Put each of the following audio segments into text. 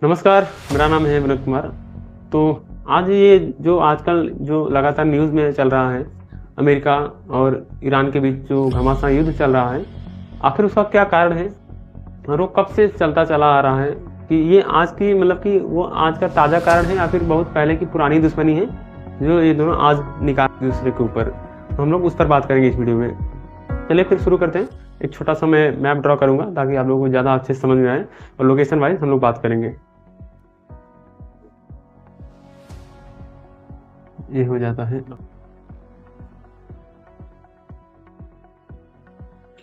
नमस्कार, मेरा नाम है विनोद कुमार। तो आज ये जो आजकल जो लगातार न्यूज़ में चल रहा है, अमेरिका और ईरान के बीच जो घमासान युद्ध चल रहा है, आखिर उसका क्या कारण है? और वो कब से चलता चला आ रहा है? कि ये आज की मतलब कि वो आज का ताज़ा कारण है या फिर बहुत पहले की पुरानी दुश्मनी है, जो ये दोनों आज निकाल एक दूसरे के ऊपर? तो हम लोग उस पर बात करेंगे इस वीडियो में। चलिए फिर शुरू करते हैं। एक छोटा सा मैं मैप ड्रॉ करूँगा ताकि आप लोगों को ज़्यादा अच्छे से समझ में आए और लोकेशन वाइज़ हम लोग बात करेंगे। ये हो जाता है,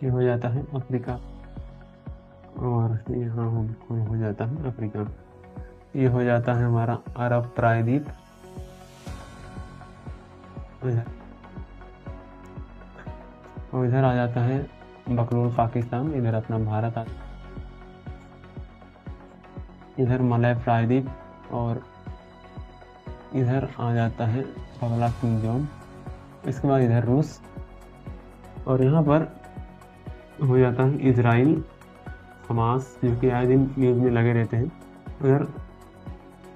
ये हो जाता है अफ्रीका और यहाँ हो जाता है अफ्रीका। ये हो जाता है हमारा अरब प्रायद्वीप और इधर आ जाता है बकलोल पाकिस्तान। इधर अपना भारत आ, इधर मलय प्रायद्वीप और इधर आ जाता है पगला किंगडम। इसके बाद इधर रूस और यहाँ पर हो जाता है इजराइल, हमास, जो कि आए दिन न्यूज़ में लगे रहते हैं। उधर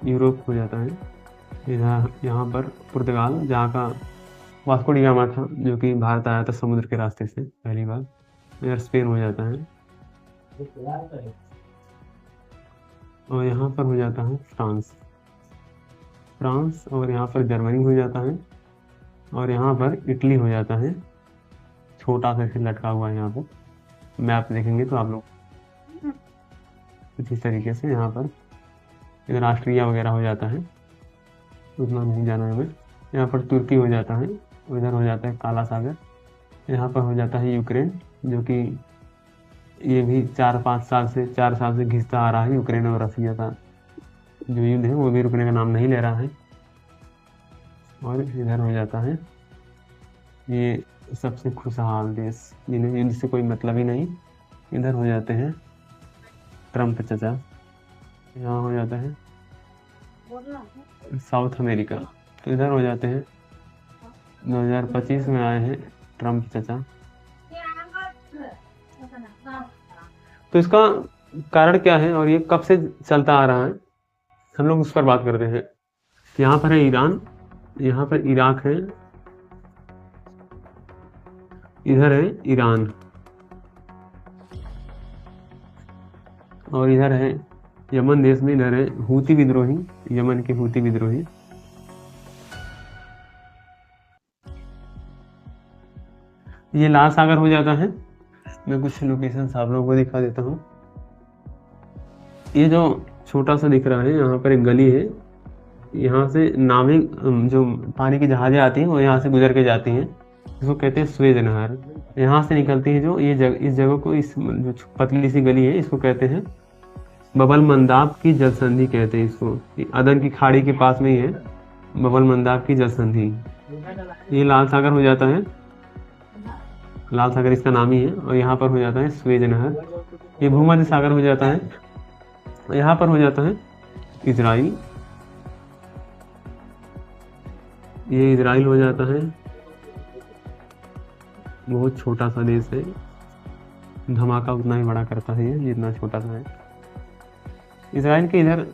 यूरोप हो जाता है, इधर यहाँ पर पुर्तगाल, जहाँ का वास्को डी गामा था, जो कि भारत आया था समुद्र के रास्ते से पहली बार। इधर स्पेन हो जाता है और यहाँ पर हो जाता है फ्रांस और यहाँ पर जर्मनी हो जाता है और यहाँ पर इटली हो जाता है। छोटा सा ऐसे लटका हुआ है। यहाँ पर मैप देखेंगे तो आप लोग कुछ इस तरीके से यहाँ पर इधर ऑस्ट्रिया वगैरह हो जाता है, उतना नहीं जाना है हमें। यहाँ पर तुर्की हो जाता है, उधर हो जाता है काला सागर। यहाँ पर हो जाता है यूक्रेन, जो कि ये भी 4 साल से घिसता आ रहा है। यूक्रेन और रसिया का जो युद्ध है वो भी रुकने का नाम नहीं ले रहा है। और इधर हो जाता है ये सबसे खुशहाल देश, जिन्हें युद्ध से कोई मतलब ही नहीं। इधर हो जाते हैं ट्रम्प चाचा। यहाँ हो जाता है साउथ अमेरिका। तो इधर हो जाते हैं 2025 में आए हैं ट्रम्प चाचा। तो इसका कारण क्या है और ये कब से चलता आ रहा है, हम लोग उस पर बात करते हैं। यहाँ पर है ईरान, यहाँ पर इराक है, इधर है ईरान और इधर है यमन देश में। इधर है हूती विद्रोही, यमन के हूती विद्रोही। ये लाल सागर हो जाता है। मैं कुछ लोकेशन आप लोगों को दिखा देता हूँ। ये जो छोटा सा दिख रहा है, यहाँ पर एक गली है। यहाँ से नाविक जो पानी की जहाजें आती हैं वो यहाँ से गुजर के जाती हैं। इसको कहते हैं स्वेज नहर। यहाँ से निकलती है जो ये इस जगह को, इस जो पतली सी गली है, इसको कहते हैं बबल मंदाब की जलसंधि कहते हैं इसको। अदन की खाड़ी के पास में ही है बबल मंदाब की जलसंधि। ये लाल सागर हो जाता है, लाल सागर इसका नाम ही है। और यहाँ पर हो जाता है स्वेज नहर। ये भूमध्य सागर हो जाता है। यहाँ पर हो जाता है इजराइल, ये इजराइल हो जाता है। बहुत छोटा सा देश है, धमाका उतना ही बड़ा करता है ये, जितना छोटा सा है। इजराइल के इधर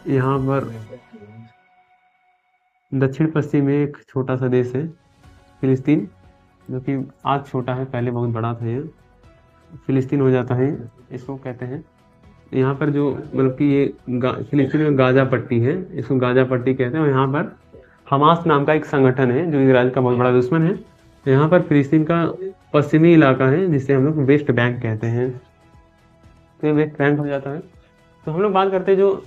यहाँ पर दक्षिण पश्चिम में एक छोटा सा देश है फिलिस्तीन, जो कि आज छोटा है, पहले बहुत बड़ा था ये। फिलिस्तीन हो जाता है, इसको कहते हैं। यहाँ पर जो मतलब कि ये फिलिस्तीन में गाजा पट्टी है, इसको गाजा पट्टी कहते हैं। और यहाँ पर हमास नाम का एक संगठन है जो इजराइल का बहुत बड़ा दुश्मन है। यहाँ पर फिलिस्तीन का पश्चिमी इलाका है जिसे हम लोग वेस्ट बैंक कहते हैं। तो ये वेस्ट बैंक हो जाता है। तो हम लोग बात करते हैं जो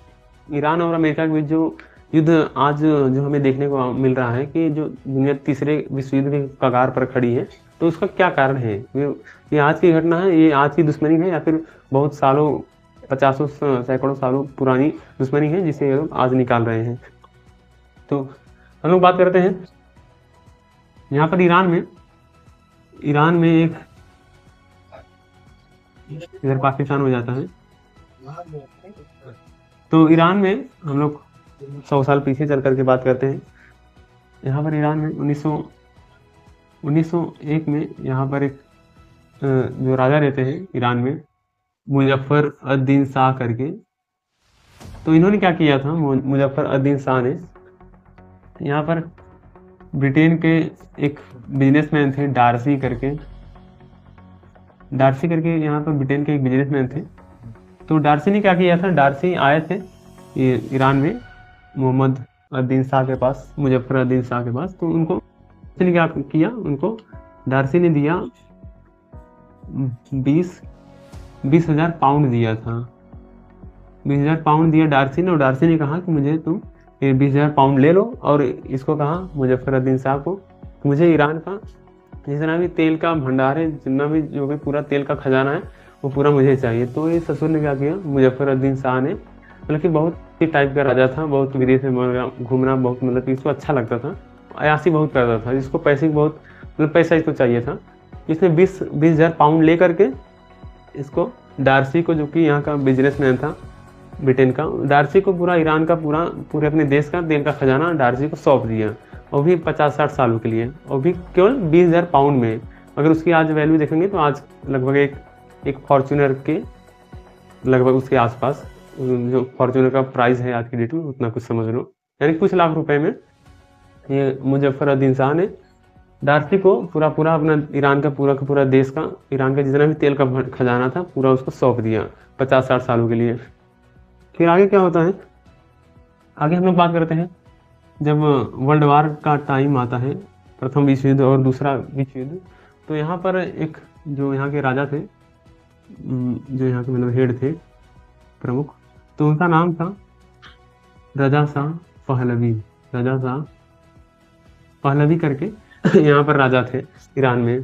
ईरान और अमेरिका के बीच जो युद्ध आज जो हमें देखने को मिल रहा है कि जो दुनिया तीसरे विश्व युद्ध के कगार पर खड़ी है, तो उसका क्या कारण है? ये आज की घटना है, ये आज की दुश्मनी है, या फिर बहुत सालों, 50 सैकड़ों सालों पुरानी दुश्मनी है जिसे लोग आज निकाल रहे हैं? तो हम लोग बात करते हैं यहाँ पर ईरान में एक, इधर पाकिस्तान हो जाता है। तो ईरान में हम लोग 100 साल पीछे चल करके बात करते हैं। यहाँ पर ईरान में 1901 में यहाँ पर एक जो राजा रहते हैं ईरान में, मुजफ्फर अद दीन शाह करके, तो इन्होंने क्या किया था, मुजफ्फर अद-दीन शाह ने, यहाँ पर ब्रिटेन के एक बिजनेसमैन थे डार्सी करके यहाँ पर ब्रिटेन के एक बिजनेसमैन थे। तो डार्सी ने क्या किया था, डार्सी आए थे ईरान में मोहम्मद अद-दीन शाह के पास, मुजफ्फर अद-दीन शाह के पास। तो उनको ने क्या किया, उनको डार्सी ने दिया 20,000 पाउंड दिया था। 20,000 पाउंड दिया डार्सी ने, और डार्सी ने कहा कि मुझे तुम ये 20,000 पाउंड ले लो, और इसको कहा मुजफ्फर अद-दीन शाह को, मुझे ईरान का जितना भी तेल का भंडार है, जितना भी जो भी पूरा तेल का खजाना है, वो पूरा मुझे चाहिए। तो ये ससुर ने क्या किया, मुजफ्फर अद-दीन शाह ने, मतलब कि बहुत ही टाइप का राजा था, बहुत विदेश में घूमना बहुत, मतलब कि इसको अच्छा लगता था, अयासी बहुत करता था, जिसको पैसे की बहुत, मतलब पैसा इसको चाहिए था। इसने 20,000 पाउंड ले करके इसको डार्सी को, जो कि यहाँ का बिजनेसमैन था ब्रिटेन का, डार्सी को पूरा ईरान का पूरे अपने देश का तेल का खजाना डार्सी को सौंप दिया, और भी 50-60 सालों के लिए, और भी केवल 20,000 पाउंड में। अगर उसकी आज वैल्यू देखेंगे तो आज लगभग एक फॉर्च्यूनर के लगभग उसके आसपास, जो फॉर्च्यूनर का प्राइस है आज की डेट में, उतना कुछ समझ लो, यानी कुछ लाख रुपए में ये मुजफ्फर अद-दीन शाह ने डार्सी को पूरा अपना ईरान का पूरा देश का, ईरान का जितना भी तेल का खजाना था पूरा उसको सौंप दिया 50-60 सालों के लिए। फिर आगे क्या होता है, आगे हम लोग बात करते हैं जब वर्ल्ड वार का टाइम आता है, प्रथम विश्व युद्ध और दूसरा विश्व युद्ध। तो यहाँ पर एक जो यहाँ के राजा थे, जो यहाँ के मतलब हेड थे प्रमुख, तो उनका नाम था रजा शाह पहलवी करके यहाँ पर राजा थे ईरान में।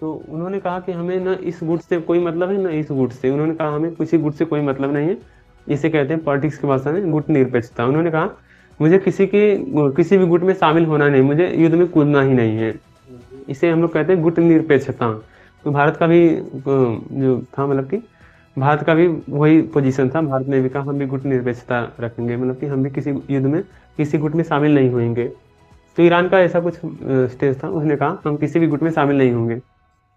तो उन्होंने कहा कि हमें न इस गुट से कोई मतलब है, न इस गुट से। उन्होंने कहा हमें किसी गुट से कोई मतलब नहीं है, इसे कहते हैं पॉलिटिक्स की भाषा में गुट निरपेक्षता। उन्होंने कहा मुझे किसी भी गुट में शामिल होना नहीं, मुझे युद्ध में कूदना ही नहीं है, इसे हम लोग कहते हैं गुट निरपेक्षता। तो भारत का भी जो था, मतलब कि भारत का भी वही पोजीशन था, भारत ने भी कहा हम भी गुट निरपेक्षता रखेंगे, मतलब कि हम भी किसी युद्ध में किसी गुट में शामिल नहीं होंगे। तो ईरान का ऐसा कुछ स्टेज था, उसने कहा हम किसी भी गुट में शामिल नहीं होंगे।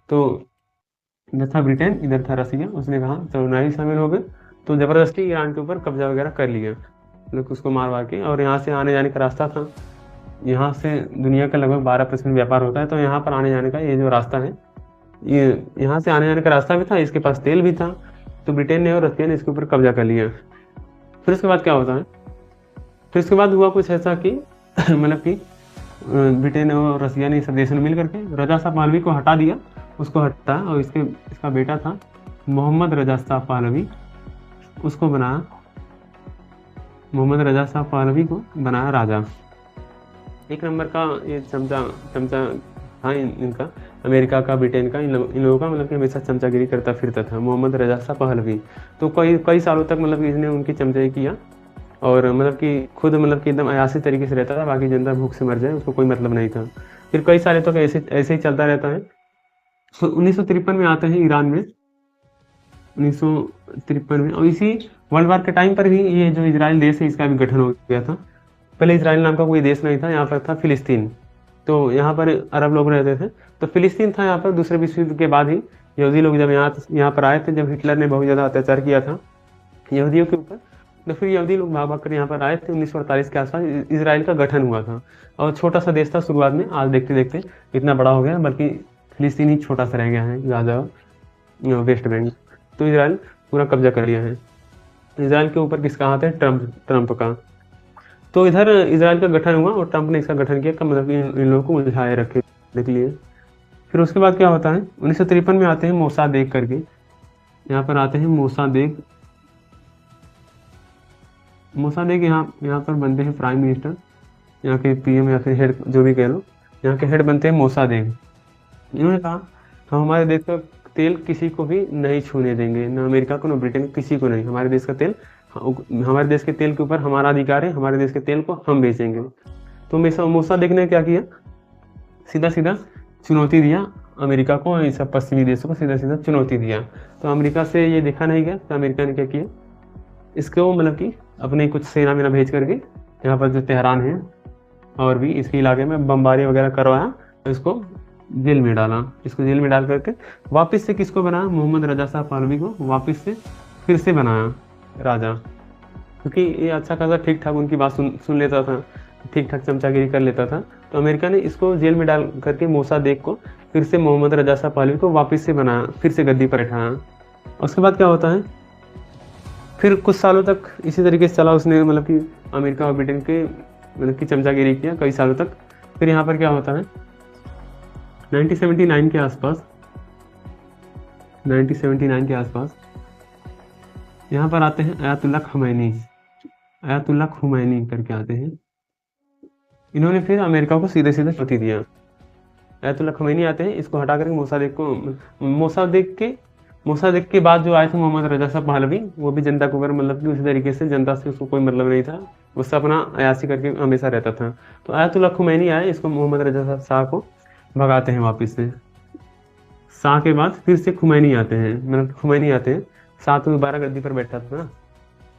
तो इधर था ब्रिटेन, इधर था रसिया, उसने कहा चलो नहीं शामिल हो गए। तो ज़बरदस्ती ईरान के ऊपर कब्जा वगैरह कर लिया, मतलब उसको मार के, और यहाँ से आने जाने का रास्ता था, यहाँ से दुनिया का लगभग 12% व्यापार होता है, तो यहाँ पर आने जाने का ये जो रास्ता है, ये यहाँ से आने जाने का रास्ता भी था, इसके पास तेल भी था। तो ब्रिटेन ने और रसिया ने इसके ऊपर कब्जा कर लिया। फिर उसके बाद क्या होता है, फिर उसके बाद हुआ कुछ ऐसा कि मतलब कि ब्रिटेन और रसिया ने, सब देशों ने मिल करके रजा शाह पहलवी को हटा दिया, उसको हटाया, और इसका बेटा था मोहम्मद रजा शाह पहलवी, उसको बनाया, मोहम्मद रजा शाह पहलवी को बनाया राजा। एक नंबर का ये चमचा था इनका, अमेरिका का, ब्रिटेन का, इन लोगों का, मतलब कि हमेशा चमचागिरी करता फिरता था मोहम्मद रजा शाह पहलवी। तो कई सालों तक मतलब कि इसने उनकी चमचाई किया, और मतलब कि खुद मतलब कि एकदम अयासी तरीके से रहता था, बाकी जनता भूख से मर जाए उसको कोई मतलब नहीं था। फिर कई सालों तक ऐसे ही चलता रहता है। तो 1953 में आते हैं ईरान में, 1953 में, और इसी वर्ल्ड वार के टाइम पर ही ये जो इजराइल देश है इसका भी गठन हो गया था। पहले इजराइल नाम का कोई देश नहीं था, यहाँ पर था फिलिस्तीन। तो यहाँ पर अरब लोग रहते थे, तो फिलिस्तीन था यहाँ पर। दूसरे विश्व युद्ध के बाद ही यहूदी लोग जब यहाँ पर आए थे, जब हिटलर ने बहुत ज़्यादा अत्याचार किया था यहूदियों के ऊपर, तो फिर यहूदी लोग भाग कर यहाँ पर आए थे। 1948 के आसपास इजराइल का गठन हुआ था, और छोटा सा देश था शुरुआत में, आज देखते देखते इतना बड़ा हो गया, बल्कि फिलिस्तीन ही छोटा सा रह गया है, गाजा वेस्ट बैंक। तो इजराइल पूरा कब्जा कर लिया है। इजराइल के ऊपर किसका हाथ है, ट्रंप का। तो इधर इजराइल का गठन हुआ, और ट्रंप ने इसका गठन किया, मतलब इन लोगों को उलझाए रखने के लिए। फिर उसके बाद क्या होता है, 1953 में आते हैं मोसादेक करके, यहाँ पर आते हैं मोसादेक यहाँ पर बनते हैं प्राइम मिनिस्टर, यहाँ के पीएम या फिर हेड, जो भी कह लो, यहाँ के हेड बनते हैं मोसादेक। इन्होंने कहा हम हमारे देश का तेल किसी को भी नहीं छूने देंगे, न अमेरिका को, न ब्रिटेन को, किसी को नहीं। हमारे देश का तेल, हमारे देश के तेल के ऊपर हमारा अधिकार है, हमारे देश के तेल को हम बेचेंगे। तो मोसादेक ने क्या किया, सीधा चुनौती दिया अमेरिका को, इन सब पश्चिमी देशों को सीधा चुनौती दिया। तो अमेरिका से ये देखा नहीं गया, तो अमेरिका ने क्या किया, इसको मतलब कि अपने कुछ सेना वेना भेज करके यहाँ पर जो तेहरान है और भी इसके इलाके में बमबारी वगैरह करवाया, तो इसको जेल में डाला। इसको जेल में डाल करके वापस से किसको बनाया, मोहम्मद रजा शाह पहलवी को वापस से फिर से बनाया राजा। क्योंकि ये अच्छा खासा ठीक ठाक उनकी बात सुन लेता था, ठीक ठाक चमचागिरी कर लेता था। तो अमेरिका ने इसको जेल में डाल करके मोसादेक को फिर से मोहम्मद रजा शाह पहलवी को वापस से बनाया, फिर से गद्दी पर बैठाया। उसके बाद क्या होता है, फिर कुछ सालों तक इसी तरीके से चला उसने, मतलब कि अमेरिका और ब्रिटेन के मतलब कि चमचागिरी किया कई सालों तक। फिर यहाँ पर क्या होता है 1979 के आसपास, 1979 के आसपास यहाँ पर आते हैं आयतुल्लाह खमैनी, आयतुल्लाह खुमैनी करके आते हैं। इन्होंने फिर अमेरिका को सीधे सीधे चुनौती दिया। आयतुल्लाह खमैनी आते हैं, इसको हटा करके मोसादेक के बाद जो आए थे मोहम्मद रजा शाह पहलवी, वो भी जनता के ऊपर मतलब कि उसी तरीके से जनता से उसको कोई मतलब नहीं था, उससे अपना अयासी करके हमेशा रहता था। तो आयतुल्लाह खुमैनी आए, इसको मोहम्मद रजा शाह को भगाते हैं वापस से। शाह के बाद फिर से खुमैनी आते हैं, मतलब खुमैनी आते हैं, शाह तो दोबारा गद्दी पर बैठा था ना।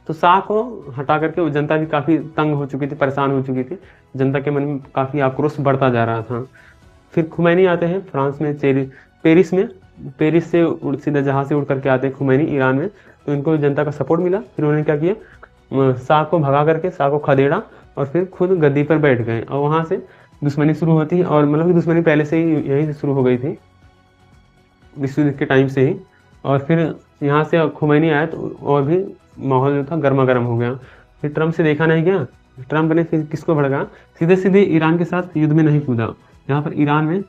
तो शाह को हटा करके वो जनता भी काफ़ी तंग हो चुकी थी, परेशान हो चुकी थी, जनता के मन में काफ़ी आक्रोश बढ़ता जा रहा था। फिर खुमैनी आते हैं फ्रांस में, पेरिस से सीधा जहाज से उड़ करके आते हैं खुमैनी ईरान में। तो इनको जनता का सपोर्ट मिला। फिर उन्होंने क्या किया, शाह को भगा करके शाह को खदेड़ा और फिर खुद गद्दी पर बैठ गए। और वहाँ से दुश्मनी शुरू होती है, और मतलब कि दुश्मनी पहले से ही यहीं से शुरू हो गई थी, विश्व युद्ध के टाइम से ही। और फिर यहाँ से खुमैनी आया तो और भी माहौल जो था गर्मा गर्म हो गया। फिर ट्रम्प से देखा नहीं गया, ट्रम्प ने फिर किसको भड़का, सीधे सीधे ईरान के साथ युद्ध में नहीं कूदा। यहाँ पर ईरान में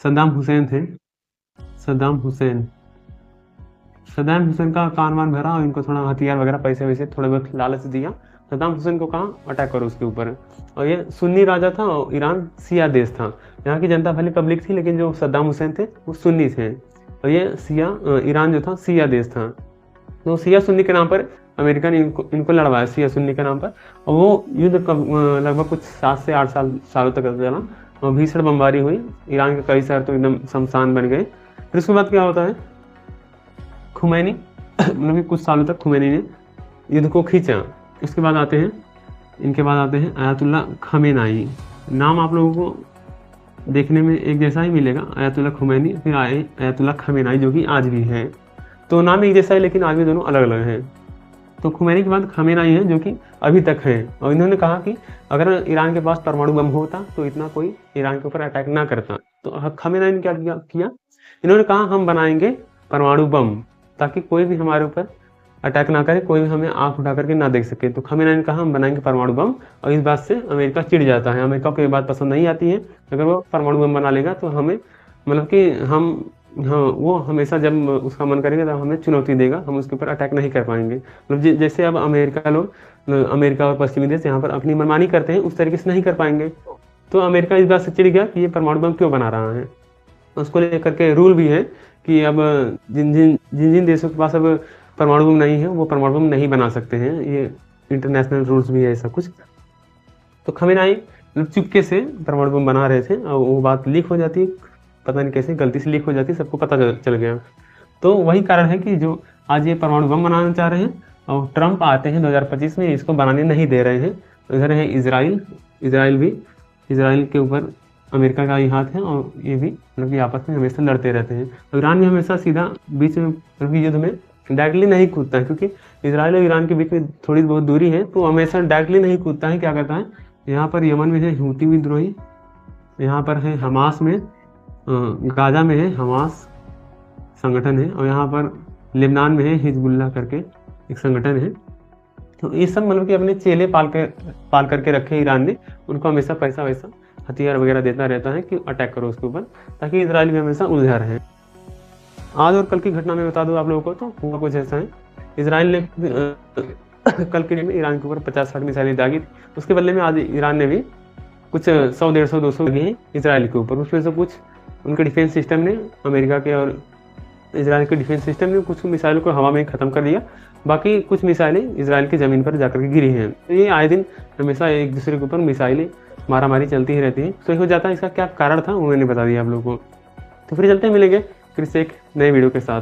सद्दाम हुसैन थे, सद्दाम हुसैन का कान वान भरा और इनको थोड़ा हथियार वगैरह पैसे वैसे थोड़े बहुत लालच दिया। सद्दाम हुसैन को कहा अटैक करो उसके ऊपर। और ये सुन्नी राजा था और ईरान शिया देश था। यहाँ की जनता भले पब्लिक थी, लेकिन जो सद्दाम हुसैन थे वो सुन्नी थे, और ये ईरान जो था शिया देश था। तो शिया सुन्नी के नाम पर अमेरिका ने इनको लड़वाया, शिया सुन्नी के नाम पर। और वो युद्ध लगभग कुछ 7 से 8 सालों तक चला, और भीषण बमबारी हुई, ईरान के कई शहर तो एकदम शमशान बन गए। फिर उसके बाद क्या होता है, खुमैनी मतलब कि कुछ सालों तक खुमैनी ने युद्ध को खींचा। उसके बाद आते हैं, इनके बाद आते हैं आयतुल्लाह खमेनाई। नाम आप लोगों को देखने में एक जैसा ही मिलेगा, आयतुल्लाह खुमैनी, फिर आए आयतुल्लाह खमेनाई, जो कि आज भी है। तो नाम एक जैसा है, लेकिन आज भी दोनों अलग अलग हैं। तो खुमैनी के बाद खमेनाई है, जो कि अभी तक है। और इन्होंने कहा कि अगर ईरान के पास परमाणु बम होता तो इतना कोई ईरान के ऊपर अटैक ना करता। तो खमेनाई ने क्या किया, इन्होंने कहा हम बनाएंगे परमाणु बम, ताकि कोई भी हमारे ऊपर अटैक ना करे, कोई भी हमें आंख उठा करके ना देख सके। तो खमेनाई ने कहा हम बनाएंगे परमाणु बम, और इस बात से अमेरिका चिढ़ जाता है। अमेरिका को ये बात पसंद नहीं आती है, अगर वो परमाणु बम बना लेगा तो हमें मतलब कि हाँ वो हमेशा जब उसका मन करेगा तब हमें चुनौती देगा, हम उसके ऊपर अटैक नहीं कर पाएंगे। मतलब जैसे अब अमेरिका और पश्चिमी देश यहाँ पर अपनी मनमानी करते हैं, उस तरीके से नहीं कर पाएंगे। तो अमेरिका इस बात से चिढ़ गया कि ये परमाणु बम क्यों बना रहा है। उसको लेकर के रूल भी है कि अब जिन देशों के पास अब परमाणु बम नहीं है वो परमाणु बम नहीं बना सकते हैं, ये इंटरनेशनल रूल्स भी है ऐसा कुछ। तो खमेनाई चुपके से परमाणु बम बना रहे थे, और वो बात लीक हो जाती, पता नहीं कैसे गलती से लीक हो जाती, सबको पता चल गया। तो वही कारण है कि जो आज ये परमाणु बम बनाना चाह रहे हैं, और ट्रम्प आते हैं 2025 में, इसको बनाने नहीं दे रहे हैं। इधर है इजराइल के ऊपर अमेरिका का ही हाथ है, और ये भी मतलब कि आपस में हमेशा लड़ते रहते हैं। ईरान भी हमेशा सीधा बीच में मतलब युद्ध में डायरेक्टली नहीं कूदता है, क्योंकि इजराइल और ईरान के बीच में थोड़ी बहुत दूरी है, तो हमेशा डायरेक्टली नहीं कूदता है। क्या करता है, यहाँ पर यमन में है हूती विद्रोही, यहाँ पर है हमास में, गाजा में है हमास संगठन है, और यहाँ पर लेबनान में है हिजबुल्लाह करके एक संगठन है। तो ये सब मतलब कि अपने चेले पाल करके रखे ईरान ने, उनको हमेशा पैसा वैसा हथियार वगैरह देता रहता है कि अटैक करो उसके ऊपर, ताकि इजराइल भी हमेशा उलझा रहे। आज और कल की घटना में बता दूं आप लोगों को, तो हुआ कुछ ऐसा है, इजराइल ने कल के दिन में ईरान के ऊपर 50-60 मिसाइलें दागी, उसके बदले में आज ईरान ने भी कुछ 100, 150, 200 लगी हैं इजराइल के ऊपर। उसमें से कुछ उनके डिफेंस सिस्टम ने, अमेरिका के और इजराइल के डिफेंस सिस्टम ने कुछ मिसाइलों को हवा में ख़त्म कर दिया, बाकी कुछ मिसाइलें इजराइल की ज़मीन पर जाकर के गिरी हैं। तो ये आए दिन हमेशा एक दूसरे के ऊपर मिसाइलें मारामारी चलती ही रहती है। तो ये हो जाता है, इसका क्या कारण था वो मैंने बता दिया आप लोगों को। तो फिर चलते हैं, मिलेंगे फिर से एक नए वीडियो के साथ।